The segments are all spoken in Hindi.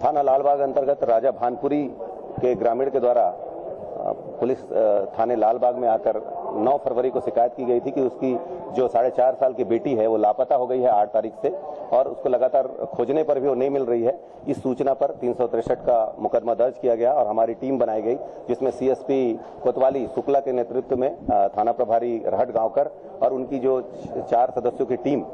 थाना लालबाग अंतर्गत राजा भानपुरी के ग्रामीण के द्वारा पुलिस थाने लालबाग में आकर 9 फरवरी को शिकायत की गई थी कि उसकी जो 4.5 साल की बेटी है वो लापता हो गई है 8 तारीख से, और उसको लगातार खोजने पर भी वो नहीं मिल रही है। इस सूचना पर 363 का मुकदमा दर्ज किया गया और हमारी टीम बनाई गई, जिसमें सीएसपी कोतवाली शुक्ला के नेतृत्व में थाना प्रभारी रहट गांवकर और उनकी जो 4 सदस्यों की टीम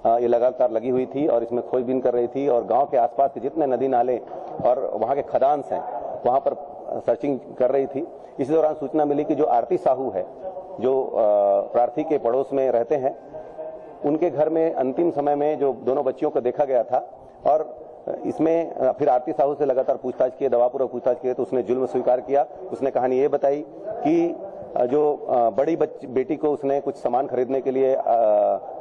ये लगातार लगी हुई थी और इसमें खोजबीन कर रही थी। और गांव के आसपास के जितने नदी नाले और वहां के खदान हैं वहां पर सर्चिंग कर रही थी। इसी दौरान सूचना मिली कि जो आरती साहू है, जो प्रार्थी के पड़ोस में रहते हैं, उनके घर में अंतिम समय में जो दोनों बच्चियों को देखा गया था। और इसमें फिर आरती साहू से लगातार पूछताछ की, दवापूर्वक पूछताछ की तो उसने जुल्म स्वीकार किया। उसने कहानी ये बताई कि जो बड़ी बेटी को उसने कुछ सामान खरीदने के लिए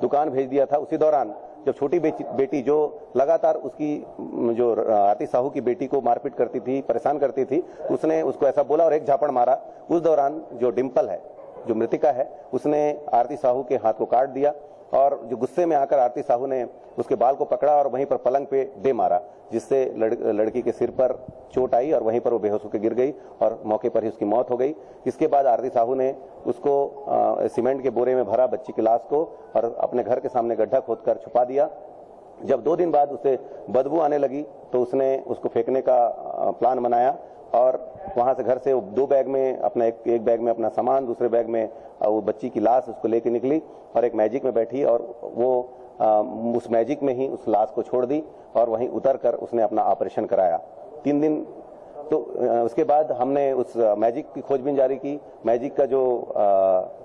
दुकान भेज दिया था। उसी दौरान जब छोटी बेटी जो लगातार उसकी जो आरती साहू की बेटी को मारपीट करती थी, परेशान करती थी, उसने उसको ऐसा बोला और एक झापड़ मारा। उस दौरान जो डिम्पल है, जो मृतिका है, उसने आरती साहू के हाथ को काट दिया और जो गुस्से में आकर आरती साहू ने उसके बाल को पकड़ा और वहीं पर पलंग पे दे मारा, जिससे लड़की के सिर पर चोट आई और वहीं पर वो बेहोश होकर गिर गई और मौके पर ही उसकी मौत हो गई। इसके बाद आरती साहू ने उसको सीमेंट के बोरे में भरा बच्ची की लाश को और अपने घर के सामने गड्ढा खोदकर छुपा दिया। जब 2 दिन बाद उसे बदबू आने लगी तो उसने उसको फेंकने का प्लान बनाया और वहां से घर से 2 बैग में अपना एक बैग में अपना सामान, दूसरे बैग में वो बच्ची की लाश उसको लेके निकली और एक मैजिक में बैठी और वो उस मैजिक में ही उस लाश को छोड़ दी और वहीं उतरकर उसने अपना ऑपरेशन कराया। 3 दिन तो उसके बाद हमने उस मैजिक की खोजबीन जारी की। मैजिक का जो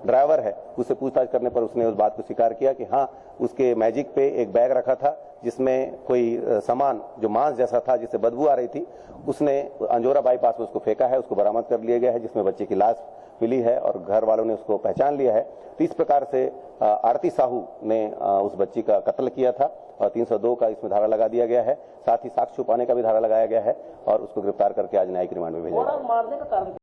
ड्राइवर है उससे पूछताछ करने पर उसने उस बात को स्वीकार किया कि हाँ, उसके मैजिक पे एक बैग रखा था जिसमें कोई सामान जो मांस जैसा था, जिससे बदबू आ रही थी, उसने अंजोरा बाईपास में उसको फेंका है। उसको बरामद कर लिया गया है, जिसमें बच्चे की लाश मिली है और घर वालों ने उसको पहचान लिया है। तो इस प्रकार से आरती साहू ने उस बच्ची का कत्ल किया था और 302 का इसमें धारा लगा दिया गया है। साथ ही साक्ष्य छुपाने का भी धारा लगाया गया है और उसको गिरफ्तार करके आज न्यायिक रिमांड में भेजा गया।